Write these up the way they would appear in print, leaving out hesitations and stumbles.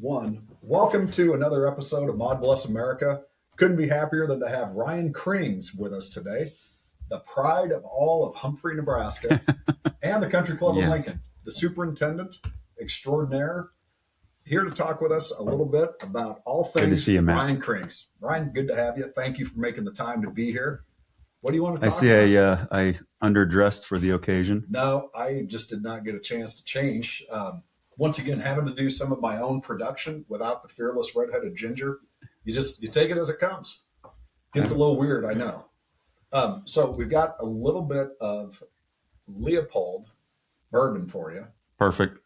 One. Welcome to another episode of Maude Bless America. Couldn't be happier than to have Ryan Krings with us today, the pride of all of Humphrey, Nebraska, and the Country Club of Lincoln, the Superintendent Extraordinaire, here to talk with us a little bit about all things good to see you, Matt. Ryan Krings. Ryan, good to have you. Thank you for making the time to be here. What do you want to talk about? I underdressed for the occasion. No, I just did not get a chance to change. Once again, having to do some of my own production without the fearless redheaded ginger, you take it as it comes. Gets a little weird, I know. So we've got a little bit of Leopold bourbon for you. Perfect.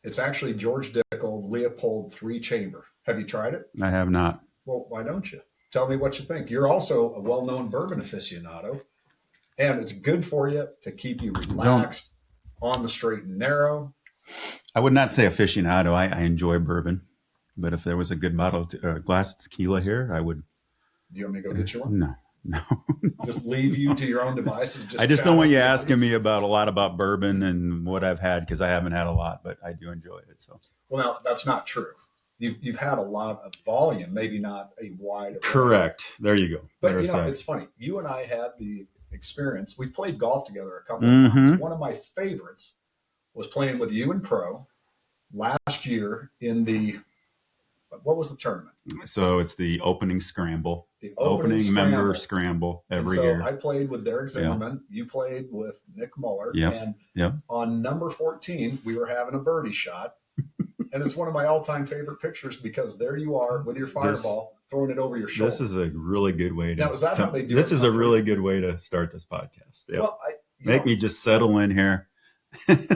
It's actually George Dickel Leopold 3-chamber. Have you tried it? I have not. Well, why don't you? Tell me what you think. You're also a well-known bourbon aficionado, and it's good for you to keep you relaxed, on the straight and narrow. I would not say aficionado. I enjoy bourbon, but if there was a good glass of tequila here, I would. Do you want me to go get you one? No. Just leave you to your own devices. I just don't want you asking me about a lot about bourbon and what I've had, because I haven't had a lot, but I do enjoy it. So. Well, now that's not true. You've had a lot of volume, maybe not a wide array. Correct. There you go. But it's funny. You and I had the experience. We've played golf together a couple of times. One of my favorites was playing with you in pro last year in what was the tournament? So it's the opening scramble. The opening member scramble every year. I played with Derek Zimmerman. Yeah. You played with Nick Muller. Yep. And on number 14, we were having a birdie shot. And it's one of my all-time favorite pictures because there you are with your fireball throwing it over your shoulder. This is a really good way to. Now, is that how they do this? Is a really good way to start this podcast. Yep. Well, Make me just settle in here.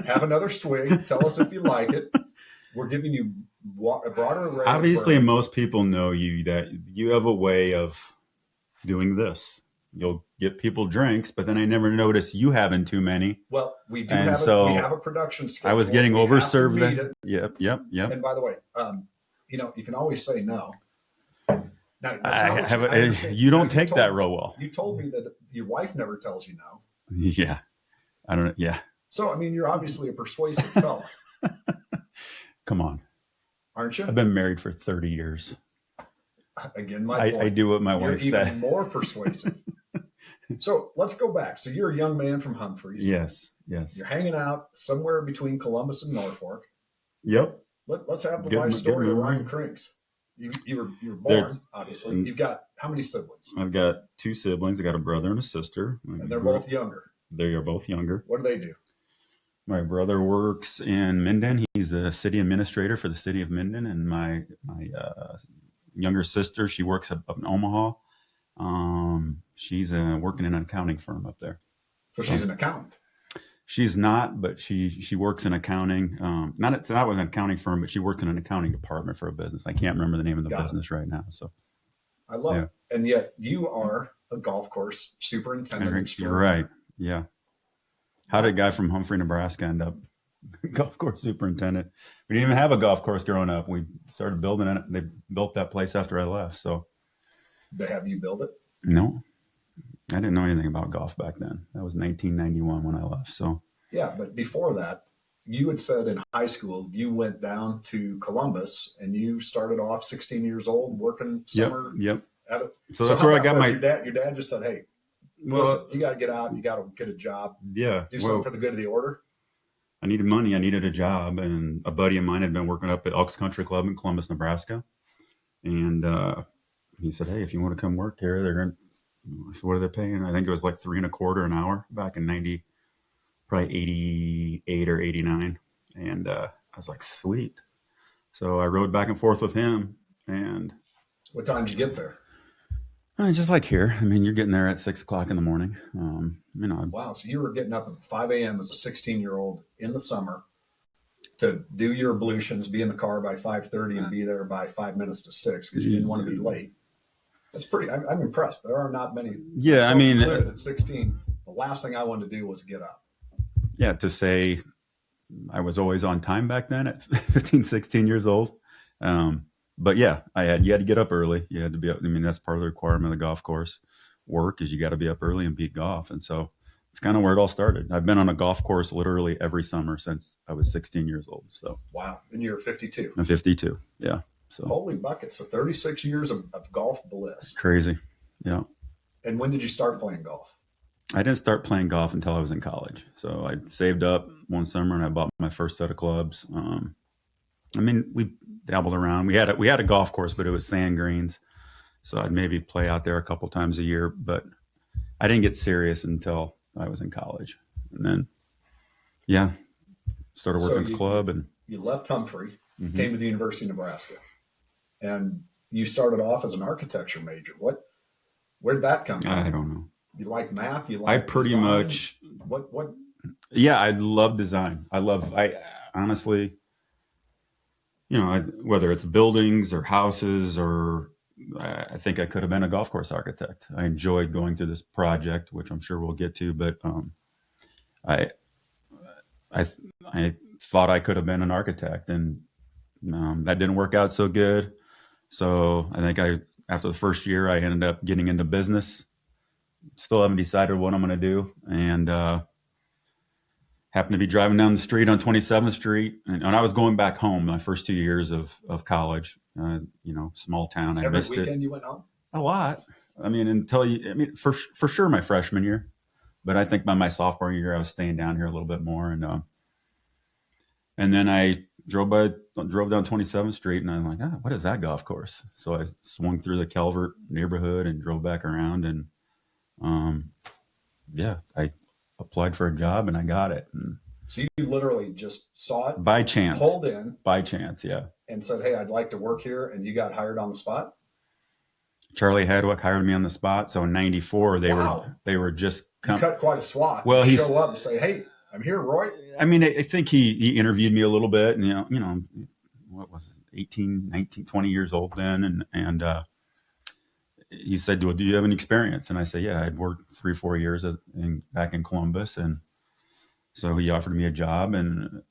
Have another swig. Tell us if you like it. We're giving you a broader array. Obviously, most people know that you have a way of doing this. You'll get people drinks, but then I never notice you having too many. Well, we do have a production schedule. I was getting overserved then. Yep. And by the way, you can always say no. Now, you don't take that real well. You told me that your wife never tells you no. Yeah. I don't know. Yeah. So, you're obviously a persuasive fella. Come on. Aren't you? I've been married for 30 years. Again, my point. I do what my wife said. Even more persuasive. So let's go back. So you're a young man from Humphreys. Yes. You're hanging out somewhere between Columbus and Norfolk. Yep. Let's have the life story of Ryan Krings. You were born, obviously. You've got how many siblings? I've got 2 siblings. I got a brother and a sister. And they're both younger. They are both younger. What do they do? My brother works in Minden. He's the city administrator for the city of Minden. And my younger sister, she works up in Omaha. She's working in an accounting firm up there. So she's an accountant? She's not, but she works in accounting. Not with an accounting firm, but she works in an accounting department for a business. I can't remember the name of the business right now. So I love it. And yet you are a golf course superintendent. You're right. Yeah. How did a guy from Humphrey, Nebraska end up golf course superintendent? We didn't even have a golf course growing up. We started building it. They built that place after I left. So they have you build it? No, I didn't know anything about golf back then. That was 1991 when I left. So yeah, but before that, you had said in high school you went down to Columbus and you started off 16 years old working summer. Yep. So that's where I got your dad just said, "Hey, listen, you got to get out. You got to get a job. Yeah, do something for the good of the order." I needed money. I needed a job, and a buddy of mine had been working up at Elks Country Club in Columbus, Nebraska, and he said, "Hey, if you want to come work here, they're going." So what are they paying? I think it was like $3.25 an hour back in probably 88 or 89, and I was like, "Sweet." So I rode back and forth with him. And what time did you get there? Just like here. You're getting there at 6 o'clock in the morning. Wow. So you were getting up at 5 a.m. as a 16-year-old in the summer to do your ablutions, be in the car by 5:30 and be there by 5 minutes to 6 because you didn't want to be late. That's pretty, I'm impressed. There are not many. Yeah. At 16, the last thing I wanted to do was get up. Yeah. To say I was always on time back then at 15, 16 years old. But yeah, you had to get up early. You had to be up. That's part of the requirement of the golf course work is you got to be up early and beat golf. And so it's kind of where it all started. I've been on a golf course literally every summer since I was 16 years old. So wow. And you're 52. I'm 52. Yeah. So holy buckets. So 36 years of golf bliss. crazy. Yeah. And when did you start playing golf? I didn't start playing golf until I was in college. So I saved up one summer and I bought my first set of clubs. I mean, we dabbled around. We had a golf course, but it was sand greens. So I'd maybe play out there a couple times a year, but I didn't get serious until I was in college. And then, yeah, started working at the club. And you left Humphrey, came to the University of Nebraska, and you started off as an architecture major. Where'd that come from? I don't know. You like math? You I like pretty design? much, What? yeah, I love design. I honestly, whether it's buildings or houses or I think I could have been a golf course architect. I enjoyed going through this project, which I'm sure we'll get to, but I, I thought I could have been an architect, and that didn't work out so good. So I think after the first year, I ended up getting into business. Still haven't decided what I'm going to do, and happened to be driving down the street on 27th Street, and I was going back home my first 2 years of college. Small town. I Every missed weekend it you went home? a lot. I mean, for sure my freshman year, but I think by my sophomore year I was staying down here a little bit more, and then I drove down 27th Street, and I'm like, what is that golf course? So I swung through the Calvert neighborhood and drove back around, and I applied for a job and I got it. And so you literally just saw it by chance, pulled in by chance, yeah. And said, "Hey, I'd like to work here," and you got hired on the spot. Charlie Hadwick hired me on the spot. So in ๽94, they were just you cut quite a swath. Well, he show up and say, "Hey, I'm here, Roy." I mean, I think he interviewed me a little bit, and what was it, 18, 19, 20 years old then, and he said, "Well, do you have any experience?" And I said, "Yeah, I'd worked 3-4 years back in Columbus," and so he offered me a job, and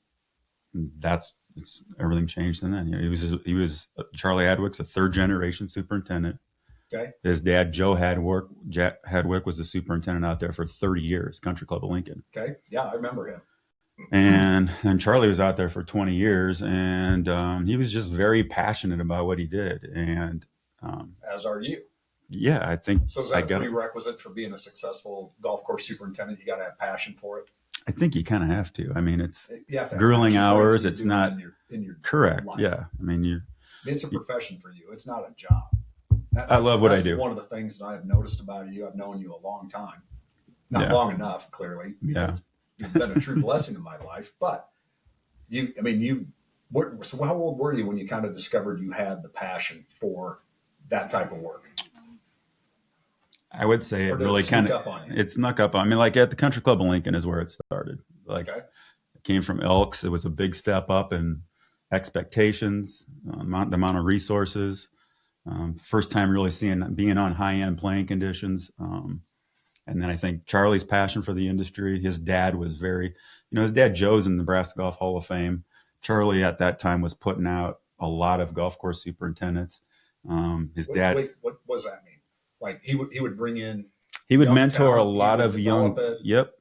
everything changed. And then he was Charlie Hadwick's a third generation superintendent. Okay. His dad, Joe Hadwick, was the superintendent out there for 30 years, Country Club of Lincoln. Okay. Yeah, I remember him. And Charlie was out there for 20 years, and he was just very passionate about what he did. And as are you. Yeah, I think so. Is that a prerequisite for being a successful golf course superintendent? You got to have passion for it. I think you kind of have to. I mean, it's have grueling hours. It's not in your correct. Life. Yeah, I mean, it's a profession for you. It's not a job. I love what I do. One of the things that I've noticed about you. I've known you a long time, not long enough, clearly. Because you've been a true blessing in my life. But so how old were you when you kind of discovered you had the passion for that type of work? I would say it really kind of it snuck up on me. Like at the Country Club of Lincoln is where it started. Like it came from Elks. It was a big step up in expectations, the amount of resources. First time really being on high end playing conditions. And then I think Charlie's passion for the industry. His dad was his dad Joe's in the Nebraska Golf Hall of Fame. Charlie at that time was putting out a lot of golf course superintendents. His dad. Wait, what does that mean? Like he would bring in. He would mentor a lot of young.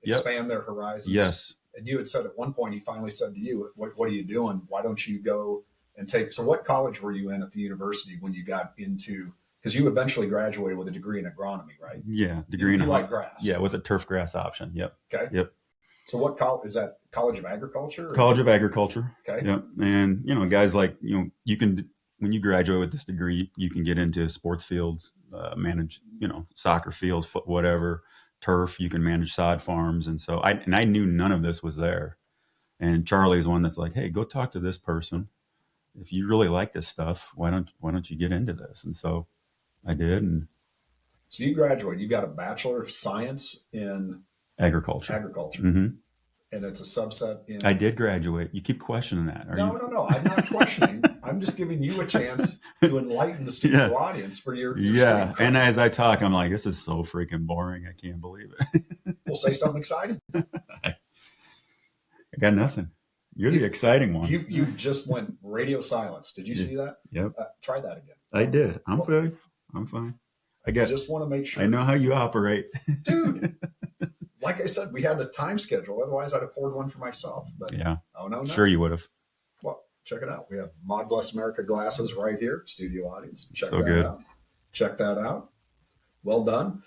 Expand their horizons. Yes. And you had said at one point, he finally said to you, "What are you doing? Why don't you go and take?" So, what college were you in at the university when you got into? Because you eventually graduated with a degree in agronomy, right? Yeah, degree in like grass. Yeah, with a turf grass option. Yep. Okay. Yep. So, what college is that? College of Agriculture. College of Agriculture. Okay. Yep. And guys like you can. When you graduate with this degree, you can get into sports fields, manage, soccer fields, whatever, turf. You can manage sod farms, and so I knew none of this was there. And Charlie's one that's like, "Hey, go talk to this person. If you really like this stuff, why don't you get into this?" And so I did. And so you graduated. You got a Bachelor of Science in agriculture. Mm-hmm. And it's a subset in. I did graduate. You keep questioning that. No. I'm not questioning. I'm just giving you a chance to enlighten the studio audience for your and as I talk, I'm like, this is so freaking boring. I can't believe it. We'll say something exciting. I got nothing. You're the exciting one. You just went radio silence. Did you see that? Yep. Try that again. I did. I'm fine. I just want to make sure. I know how you operate. Dude, like I said, we had a time schedule. Otherwise, I'd have poured one for myself. But Yeah. oh no, Sure you would have. Well, check it out. We have Maude Bless America glasses right here, studio audience. Check So that good. out. Check that out. Well done.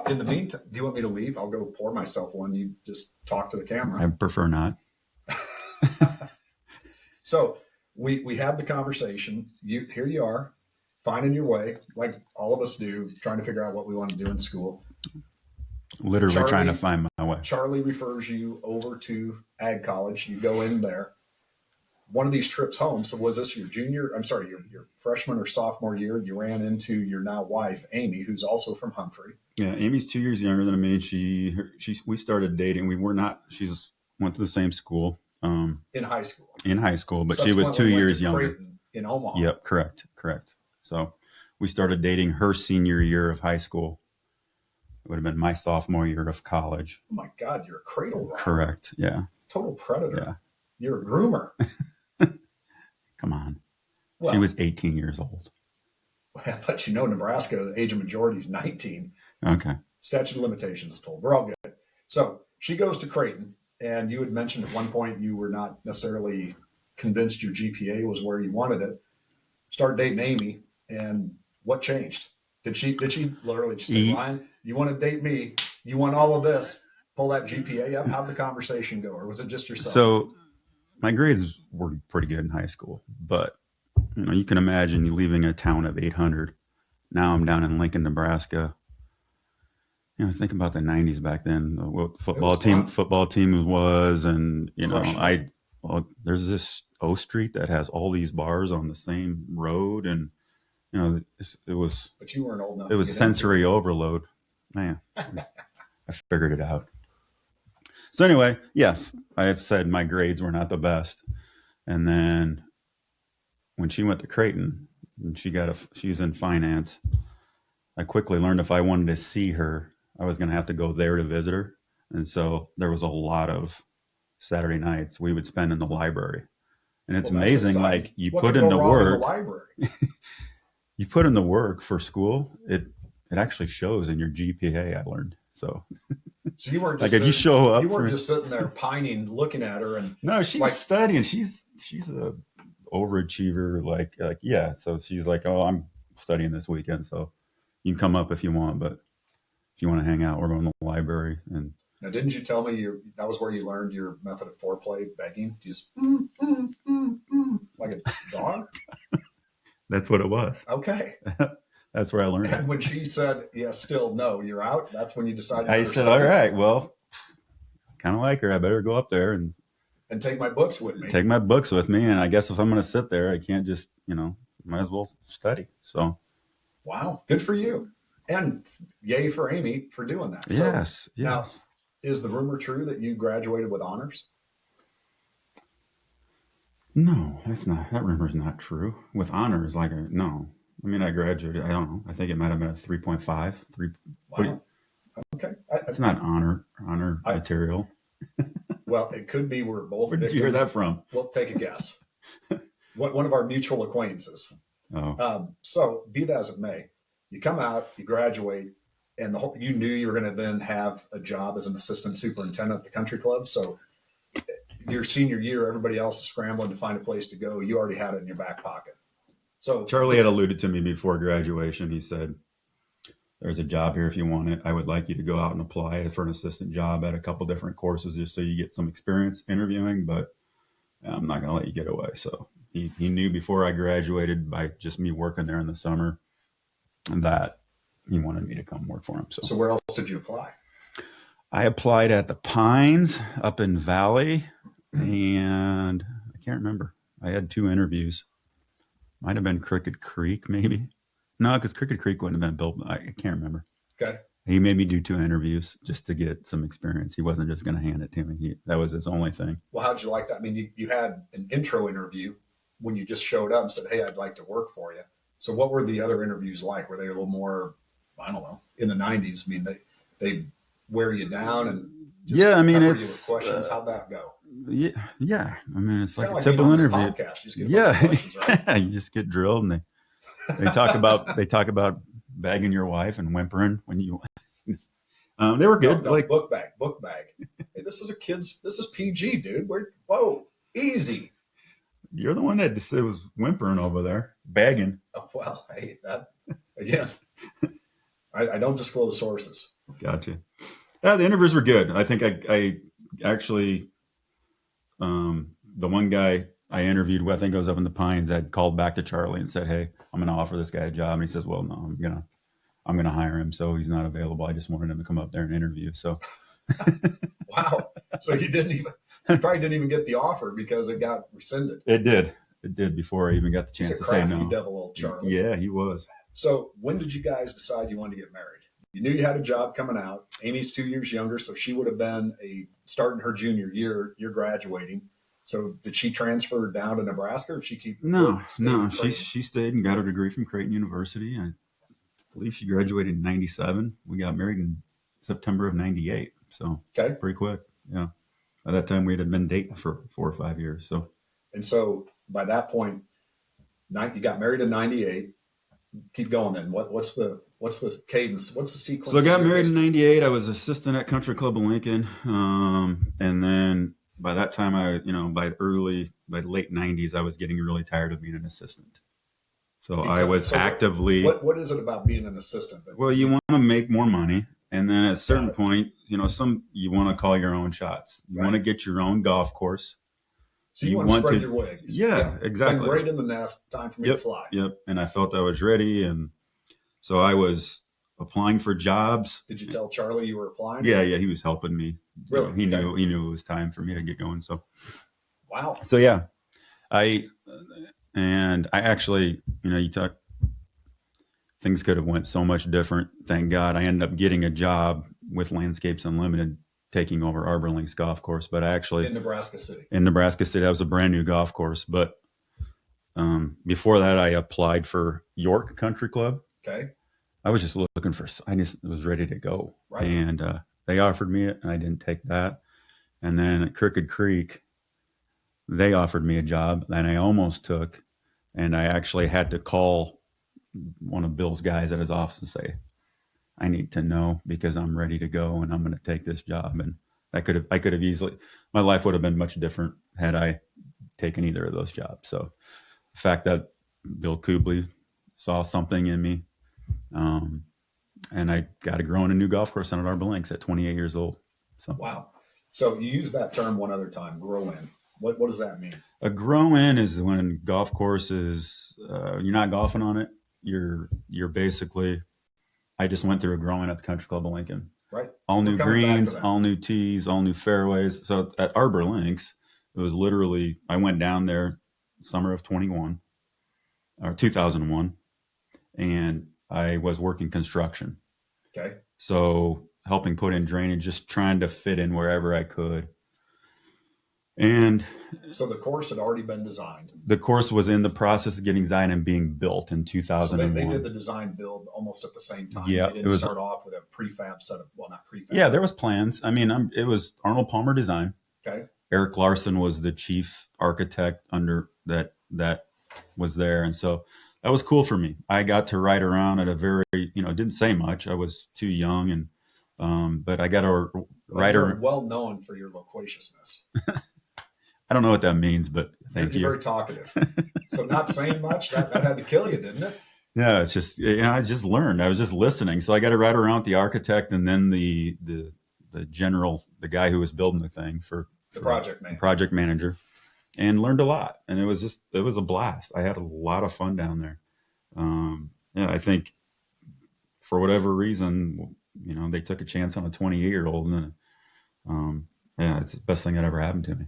In the meantime, do you want me to leave? I'll go pour myself one. You just talk to the camera. I prefer not. So we had the conversation. Here you are, finding your way, like all of us do, trying to figure out what we want to do in school. Literally trying to find my way. Charlie refers you over to Ag College. You go in there. One of these trips home. So was this your your freshman or sophomore year? You ran into your now wife, Amy, who's also from Humphrey. Yeah, Amy's 2 years younger than me. We started dating. We were not. She went to the same school. In high school. In high school, but she was 2 years younger. Creighton in Omaha. Yep, correct. So we started dating her senior year of high school. It would have been my sophomore year of college. Oh my God, you're a cradle robber. Correct. Yeah. Total predator. Yeah. You're a groomer. Come on. Well, she was 18 years old. But Nebraska, the age of majority is 19. Okay. Statute of limitations is told. We're all good. So she goes to Creighton, and you had mentioned at one point you were not necessarily convinced your GPA was where you wanted it. Started dating Amy, and what changed? Did she literally just say, Ryan, you want to date me? You want all of this? Pull that GPA up? How'd the conversation go? Or was it just yourself? So my grades were pretty good in high school, but you can imagine you leaving a town of 800. Now I'm down in Lincoln, Nebraska. Think about the 90s back then. What football team was, and there's this O Street that has all these bars on the same road, and it was. But you weren't old enough. It was sensory overload, man. I figured it out. So anyway, yes, I have said my grades were not the best, and then when she went to Creighton and she's in finance, I quickly learned if I wanted to see her, I was going to have to go there to visit her. And so there was a lot of Saturday nights we would spend in the library. And it's amazing, like you put in the work. You put in the work for school, it actually shows in your GPA, I learned. So you weren't just like if you show up, you weren't just sitting there pining, looking at her, and no, she's studying. She's a overachiever. Like yeah. So she's like, oh, I'm studying this weekend, so you can come up if you want, but if you want to hang out, we're going to the library. And now, didn't you tell me that was where you learned your method of foreplay, begging? Just like a dog. That's what it was. Okay. That's where I learned. And when she said, "Yes, still no, you're out," that's when you decided. I said, "All right, well, kind of like her. I better go up there and take my books with me. Take my books with me, and I guess if I'm going to sit there, I can't just, might as well study." So, wow, good for you, and yay for Amy for doing that. Yes. Now, is the rumor true that you graduated with honors? No, that's not. That rumor's not true. With honors, no. I mean, I graduated. I don't know. I think it might have been a 3.5. Wow. Okay. It's not honor material. Well, it could be. We're both. Where did you hear that from? Well, take a guess. One of our mutual acquaintances. Oh. So be that as it may, you come out, you graduate, and you knew you were going to then have a job as an assistant superintendent at the country club. So your senior year, everybody else is scrambling to find a place to go. You already had it in your back pocket. So Charlie had alluded to me before graduation. He said, "There's a job here if you want it. I would like you to go out and apply for an assistant job at a couple different courses just so you get some experience interviewing, but I'm not going to let you get away." So he knew before I graduated, by just me working there in the summer, that he wanted me to come work for him. So where else did you apply? I applied at the Pines up in Valley, and I can't remember. I had 2 interviews. Might have been Crooked Creek, maybe. No, because Crooked Creek wouldn't have been built. I can't remember. Okay. He made me do 2 interviews just to get some experience. He wasn't just going to hand it to me. That was his only thing. Well, how'd you like that? I mean, you had an intro interview when you just showed up and said, "Hey, I'd like to work for you." So what were the other interviews like? Were they a little more, I don't know, in the 90s? I mean, they wear you down and just you with it's questions. Howd that go? Yeah. I mean, it's like a like typical interview. Podcast. You just get a bunch of questions, right? You just get drilled, and they talk about bagging your wife and whimpering when you. They were No, good. no, Like, book bag, book bag. Hey, this is a kid's. This is PG, dude. Whoa, easy. you're the one that was whimpering over there, bagging. Oh, well, hey, that again. I don't disclose sources. Gotcha. Yeah, the interviews were good. I think I actually, the one guy I interviewed with, I think I was up in the Pines, I'd called back to Charlie and said, "Hey, I'm going to offer this guy a job." And he says, "Well, no, I'm gonna hire him. So he's not available. I just wanted him to come up there and interview." So Wow. So you probably didn't even get the offer because it got rescinded. it did before I even got the He's chance a to say crafty no. devil, old Charlie. Yeah, he was. So when did you guys decide you wanted to get married? You knew you had a job coming out. Amy's 2 years younger, so she would have been starting her junior year. You're graduating. So did she transfer down to Nebraska, or did she keep? No. staying in She stayed and got her degree from Creighton University. I believe she graduated in '97. We got married in September of '98. So Okay. pretty quick. Yeah. By that time, we had been dating for 4 or 5 years. So And so by that point, you got married in '98. Keep going then. What's the cadence? What's the sequence? So I got married in '98. I was assistant at Country Club of Lincoln, and then by that time, by late '90s, I was getting really tired of being an assistant. So I was actively. What is it about being an assistant? Well, you want to make more money, and then at a certain point, you want to call your own shots. You want to get your own golf course. So you want to spread your wings. Yeah, exactly. Been great in the nest. Time for me to fly. Yep. And I felt I was ready, and so I was applying for jobs. Did you tell Charlie you were applying? Yeah, he was helping me. Really? He knew it was time for me to get going. So, wow. So yeah, I actually, you talk. Things could have went so much different. Thank God, I ended up getting a job with Landscapes Unlimited, taking over Arbor Links Golf Course. But I actually in Nebraska City. That was a brand new golf course. But before that, I applied for York Country Club. Okay. I was just looking for. I just was ready to go, right. And they offered me it, and I didn't take that. And then at Crooked Creek, they offered me a job that I almost took, and I actually had to call one of Bill's guys at his office and say, "I need to know because I'm ready to go and I'm going to take this job." And I could have easily, my life would have been much different had I taken either of those jobs. So the fact that Bill Kubley saw something in me, and I got to grow in a new golf course on Arbor Links at 28 years old. So wow. So you use that term one other time, grow in. What does that mean? A grow in is when golf courses, you're not golfing on it. You're basically, I just went through a growing at the Country Club of Lincoln. Right. All new greens, all new tees, all new fairways. So at Arbor Links, it was literally, I went down there summer of 2001, and I was working construction. Okay. So helping put in drainage, just trying to fit in wherever I could. And so the course had already been designed. The course was in the process of getting designed and being built in 2001. So they did the design build almost at the same time. Yeah, they didn't start off with a prefab set of, well, not prefab. Yeah, there was plans. I mean, it was Arnold Palmer Design. Okay. Eric Larson was the chief architect under that was there, and so that was cool for me. I got to ride around at a very, didn't say much. I was too young, and but I got to ride around. Well known for your loquaciousness. I don't know what that means, but thank you. You're very talkative. So not saying much, that had to kill you, didn't it? Yeah, it's just, I just learned. I was just listening. So I got to ride around with the architect and then the guy who was building the thing for the project manager, and learned a lot. And it was a blast. I had a lot of fun down there. I think for whatever reason, they took a chance on a 28-year-old, and it's the best thing that ever happened to me.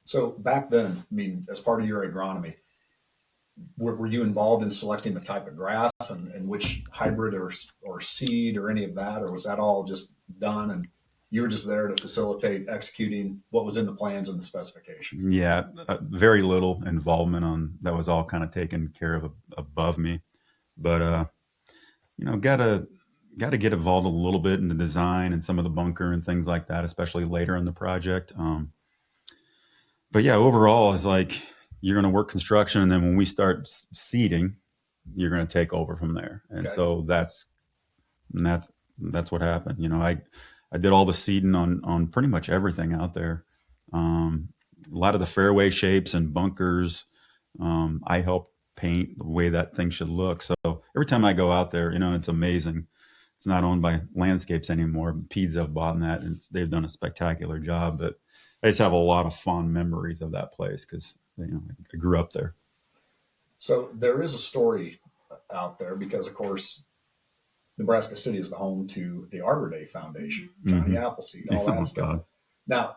So back then, I mean, as part of your agronomy, were you involved in selecting the type of grass and which hybrid or seed or any of that, or was that all just done and you were just there to facilitate executing what was in the plans and the specifications? Yeah, very little involvement on that. Was all kind of taken care of above me, but gotta get involved a little bit in the design and some of the bunker and things like that, especially later in the project. But yeah, overall, it's like you're going to work construction, and then when we start seeding, you're going to take over from there. And so that's that's what happened. I did all the seeding on pretty much everything out there. A lot of the fairway shapes and bunkers. I help paint the way that thing should look. So every time I go out there, it's amazing. It's not owned by Landscapes anymore. Peds have bought that, and they've done a spectacular job. But I just have a lot of fond memories of that place because I grew up there. So there is a story out there because, of course, Nebraska City is the home to the Arbor Day Foundation, Johnny Mm-hmm. Appleseed, all that Oh stuff. God, Now,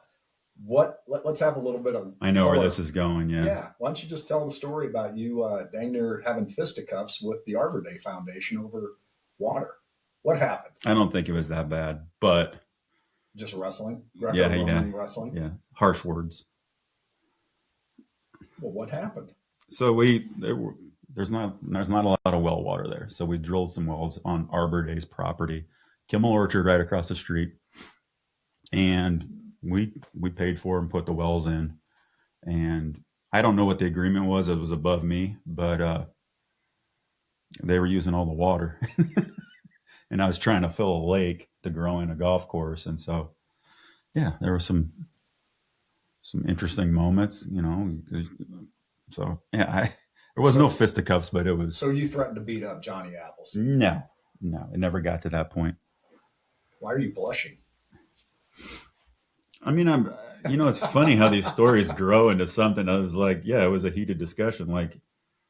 let's have a little bit of I know where color. this is going. Yeah. Yeah. Why don't you just tell the story about you dang near having fisticuffs with the Arbor Day Foundation over water? What happened? I don't think it was that bad, but Just wrestling? yeah, Greco-Roman wrestling? yeah, harsh words. Well, what happened? So there's not a lot of well water there. So we drilled some wells on Arbor Day's property, Kimmel Orchard right across the street, and we paid for and put the wells in. And I don't know what the agreement was. It was above me, but they were using all the water, and I was trying to fill a lake to grow in a golf course. And so, yeah, there were some interesting moments. So yeah, there was no fisticuffs, but it was. So you threatened to beat up Johnny Appleseed. No, it never got to that point. Why are you blushing? I mean, it's funny how these stories grow into something. I was like, yeah, it was a heated discussion. Like,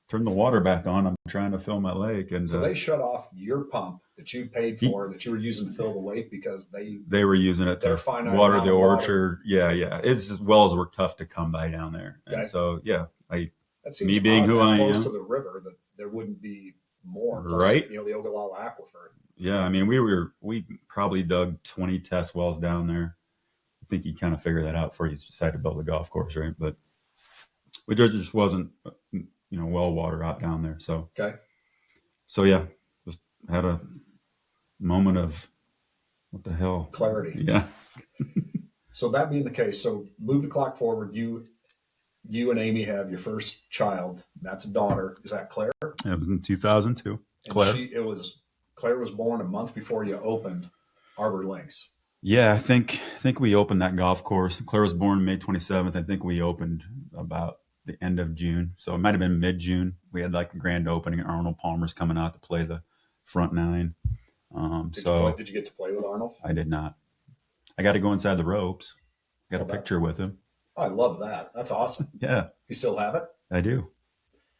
turn the water back on. I'm trying to fill my lake. And So they shut off your pump that you paid for, that you were using to fill the lake because they were using it to water the orchard. Yeah. It's just wells were tough to come by down there. And so, yeah, that seems me being who I close am, to the river, that there wouldn't be more. Right? The Ogallala Aquifer. Yeah. I mean, we probably dug 20 test wells down there. I think you kind of figure that out before you decide to build a golf course, right? But there just wasn't, well water out down there. So, okay. So yeah, just had a moment of what the hell? Clarity. Yeah. So that being the case, so move the clock forward. You and Amy have your first child. That's a daughter. Is that Claire? It was in 2002. Claire. Claire was born a month before you opened Arbor Links. Yeah, I think we opened that golf course. Claire was born May 27th. I think we opened about the end of June. So it might have been mid-June. We had like a grand opening. Arnold Palmer's coming out to play the front nine. Did you get to play with Arnold? I did not. I got to go inside the ropes. Got a picture with him. I love that. That's awesome. Yeah. You still have it? I do.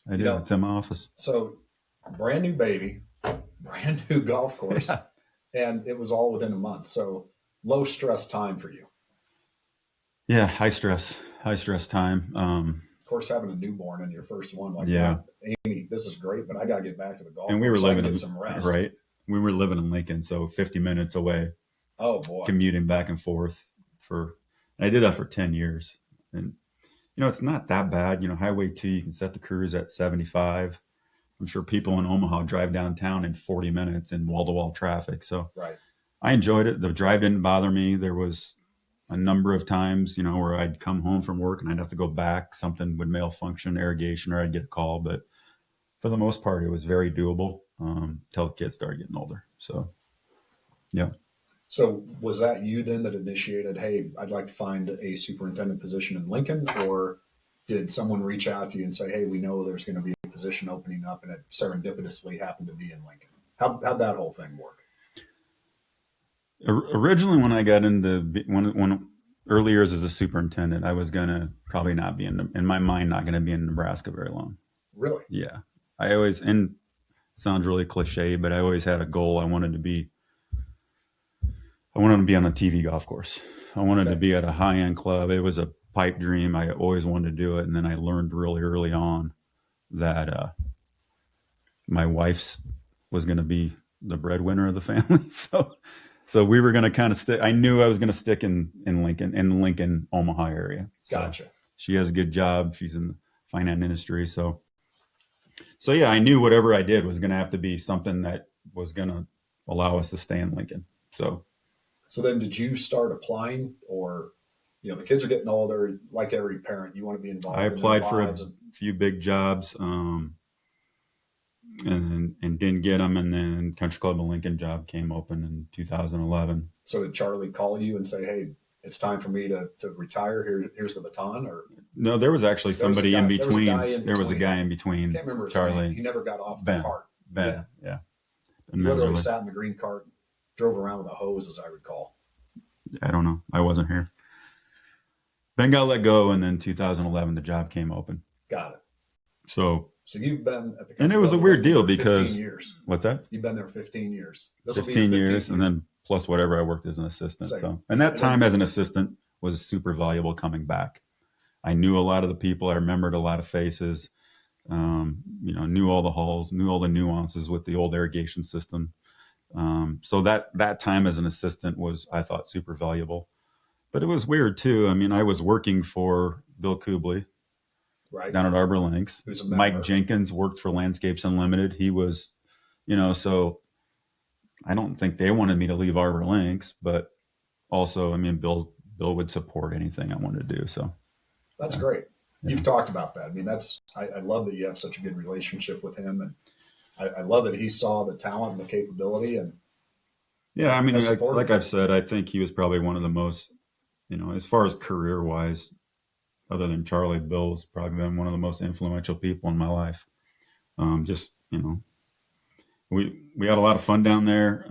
It's in my office. So brand new baby, brand new golf course. Yeah. And it was all within a month. So low stress time for you. Yeah. High stress time. Of course, having a newborn in your first one, like that, Amy, this is great, but I got to get back to the golf. And we were living in some rest. Right. We were living in Lincoln, so 50 minutes away. Oh boy. Commuting back and forth I did that for 10 years. And it's not that bad. Highway 2, you can set the cruise at 75. I'm sure people in Omaha drive downtown in 40 minutes in wall-to-wall traffic. So right. I enjoyed it. The drive didn't bother me. There was a number of times, where I'd come home from work and I'd have to go back. Something would malfunction, irrigation, or I'd get a call. But for the most part, it was very doable until the kids started getting older. So, yeah. So was that you then that initiated, hey, I'd like to find a superintendent position in Lincoln? Or did someone reach out to you and say, hey, we know there's going to be a position opening up, and it serendipitously happened to be in Lincoln? How'd that whole thing work? Originally, when I got into when early years as a superintendent, I was going to probably not be in my mind, not going to be in Nebraska very long. Really? Yeah. I always, and it sounds really cliche, but I always had a goal. I wanted to be on a TV golf course. I wanted to be at a high-end club. It was a pipe dream. I always wanted to do it. And then I learned really early on that my wife's was going to be the breadwinner of the family. So we were going to kind of stick. I knew I was going to stick in Lincoln, in the Lincoln, Omaha area. So gotcha. She has a good job. She's in the finance industry. So yeah, I knew whatever I did was going to have to be something that was going to allow us to stay in Lincoln. So then did you start applying, or, the kids are getting older, like every parent, you want to be involved. I applied for a few big jobs. and didn't get them. And then Country Club of Lincoln job came open in 2011. So did Charlie call you and say, "Hey, it's time for me to retire. Here's the baton"? Or No, there was actually somebody in between. There was a guy in I between. can't remember his Charlie. name. He never got off Ben. the cart. Ben. Yeah. He literally sat in the green cart, and drove around with a hose, as I recall. I don't know. I wasn't here. Ben got let go, and then 2011 the job came open. Got it. So you've been at the and it was a weird deal 15 because years. What's that? You've been there 15 years. 15 years, and then plus whatever I worked as an assistant. So, and that time as an assistant was super valuable coming back. I knew a lot of the people. I remembered a lot of faces. Knew all the halls, knew all the nuances with the old irrigation system. So that time as an assistant was, I thought, super valuable. But it was weird too. I mean, I was working for Bill Kubley, right, down at Arbor Links. Mike Jenkins worked for Landscapes Unlimited. He was, so I don't think they wanted me to leave Arbor Links, but also, I mean, Bill would support anything I wanted to do. So that's great. Yeah. You've talked about that. I mean, I love that you have such a good relationship with him, and I love that he saw the talent and the capability. And yeah, I mean, like I've said, I think he was probably one of the most, as far as career wise, other than Charlie, Bill's probably been one of the most influential people in my life. We had a lot of fun down there.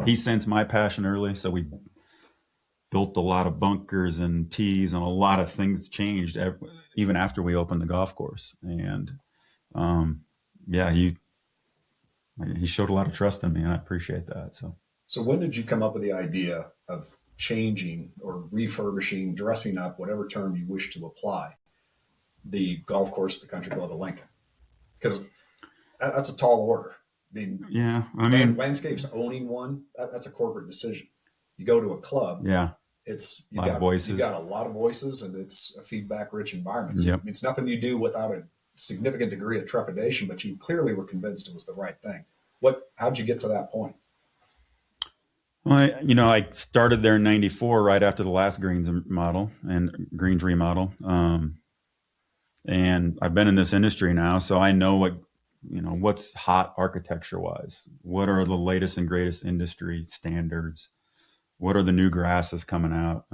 He sensed my passion early, so we built a lot of bunkers and tees, and a lot of things changed even after we opened the golf course. And he showed a lot of trust in me, and I appreciate that. So when did you come up with the idea of changing or refurbishing, dressing up, whatever term you wish to apply, the golf course, the Country Club of Lincoln? Because that's a tall order. I mean, Landscapes owning one, that's a corporate decision. You go to a club, you got a lot of voices, and it's a feedback-rich environment. So it's nothing you do without a significant degree of trepidation, but you clearly were convinced it was the right thing. How'd you get to that point? Well, I started there in '94, right after the last Greens remodel. And I've been in this industry now, so I know what's hot architecture wise. What are the latest and greatest industry standards? What are the new grasses coming out?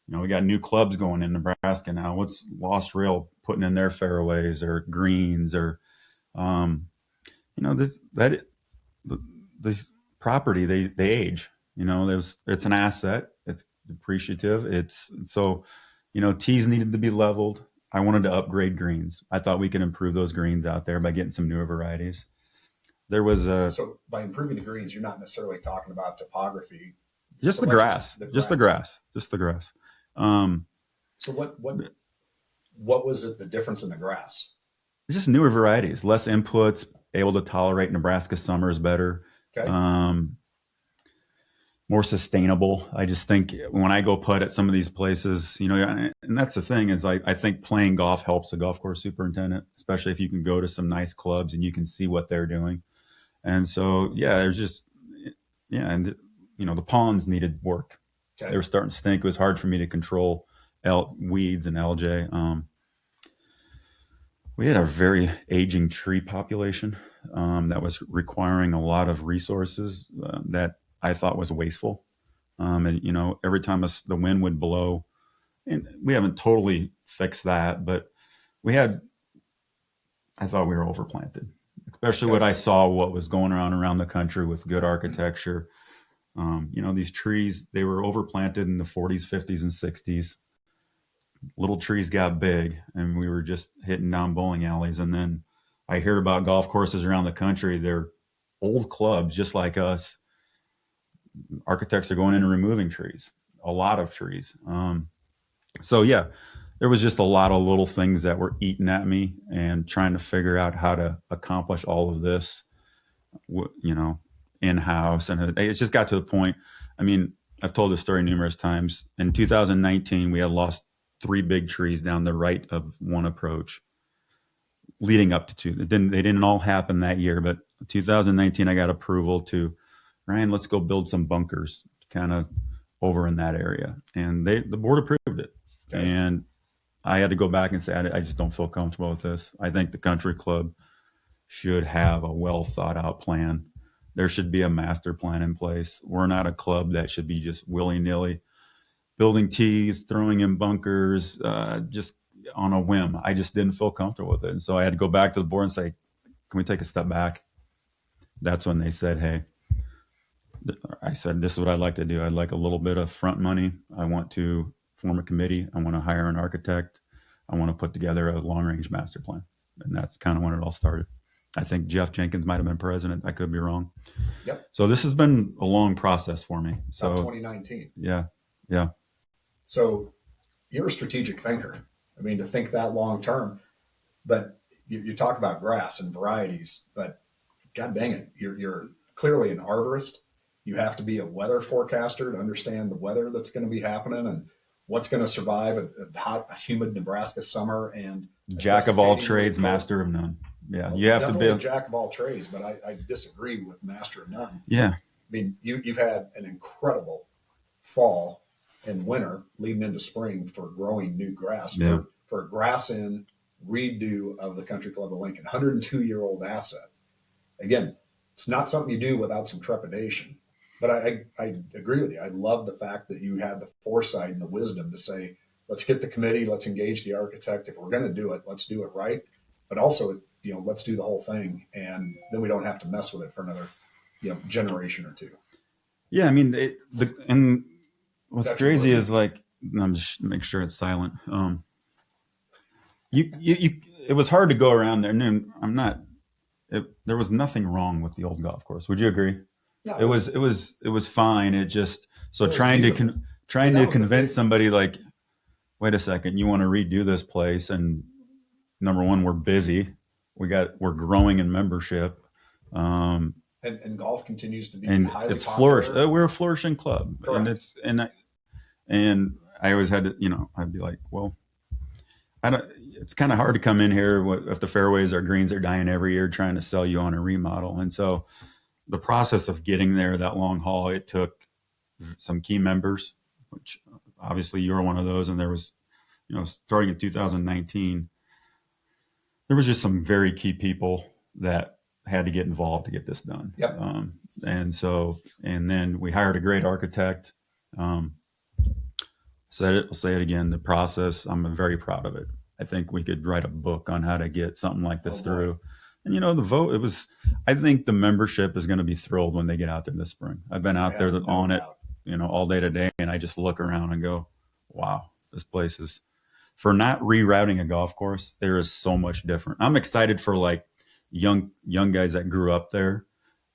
We got new clubs going in Nebraska now. What's Lost Rail putting in their fairways or greens or, this property, they age, it's an asset. It's depreciative. Tees needed to be leveled. I wanted to upgrade greens. I thought we could improve those greens out there by getting some newer varieties. So by improving the greens, you're not necessarily talking about topography. Just the grass. Just the grass. So what was it, the difference in the grass? Just newer varieties, less inputs, able to tolerate Nebraska summers better. Okay. More sustainable. I just think when I go putt at some of these places, and that's the thing is I think playing golf helps a golf course superintendent, especially if you can go to some nice clubs and you can see what they're doing. And so, the ponds needed work. Okay. They were starting to stink. It was hard for me to control weeds and LJ. We had a very aging tree population that was requiring a lot of resources that I thought was wasteful. And every time the wind would blow, and we haven't totally fixed that, but I thought we were overplanted, especially what I saw, what was going around the country with good architecture. These trees, they were overplanted in the 40s, 50s, and 60s. Little trees got big, and we were just hitting down bowling alleys. And then I hear about golf courses around the country. They're old clubs, just like us. Architects are going in and removing trees, a lot of trees. There was just a lot of little things that were eating at me, and trying to figure out how to accomplish all of this, in-house. And it just got to the point. I mean, I've told this story numerous times. In 2019, we had lost 3 big trees down the right of one approach leading up to 2. They didn't all happen that year, but 2019, I got approval to, Ryan, let's go build some bunkers kind of over in that area. And the board approved it. Okay. And I had to go back and say, I just don't feel comfortable with this. I think the country club should have a well thought out plan. There should be a master plan in place. We're not a club that should be just willy nilly building tees, throwing in bunkers, just on a whim. I just didn't feel comfortable with it. And so I had to go back to the board and say, can we take a step back? That's when they said, hey, I said, this is what I'd like to do. I'd like a little bit of front money. I want to form a committee. I want to hire an architect. I want to put together a long range master plan. And that's kind of when it all started. I think Jeff Jenkins might have been president. I could be wrong. Yep. So this has been a long process for me. So 2019. Yeah. Yeah. So you're a strategic thinker. I mean, to think that long term, but you talk about grass and varieties, but God dang it, you're clearly an arborist. You have to be a weather forecaster to understand the weather that's going to be happening and what's going to survive a hot, humid Nebraska summer. And jack of all trades, master of none. Yeah, well, you have to be a jack of all trades, but I disagree with master of none. Yeah, I mean, you've had an incredible fall and winter leading into spring for growing new grass, Yeah. for a grass in redo of the Country Club of Lincoln, 102-year-old asset. Again, it's not something you do without some trepidation. But I agree with you. I love the fact that you had the foresight and the wisdom to say, let's get the committee, let's engage the architect. If we're going to do it, let's do it right. But also, let's do the whole thing, and then we don't have to mess with it for another, generation or two. Yeah, I mean, and what's That's crazy is like, I'm just make sure it's silent. It was hard to go around there. And I'm not. There was nothing wrong with the old golf course. Would you agree? No, It was fine. It just It was trying beautiful. to trying that to was the convince big- somebody like, wait a second, you want to redo this place, and number one, we're busy. We're growing in membership. and golf continues to be And highly it's popular. flourish. We're a flourishing club, Correct. and I always had to, I'd be like, well, I don't. It's kind of hard to come in here if the fairways or greens are dying every year, trying to sell you on a remodel. And so, the process of getting there, that long haul, it took some key members, which obviously you're one of those. And there was, starting in 2019, there was just some very key people that had to get involved to get this done. Yep. And then we hired a great architect. We'll say it again. The process, I'm very proud of it. I think we could write a book on how to get something like this through. And the vote, I think the membership is going to be thrilled when they get out there this spring. I've been out there on it, all day today, and I just look around and go, wow, this place is, for not rerouting a golf course, there is so much different. I'm excited for like young guys that grew up there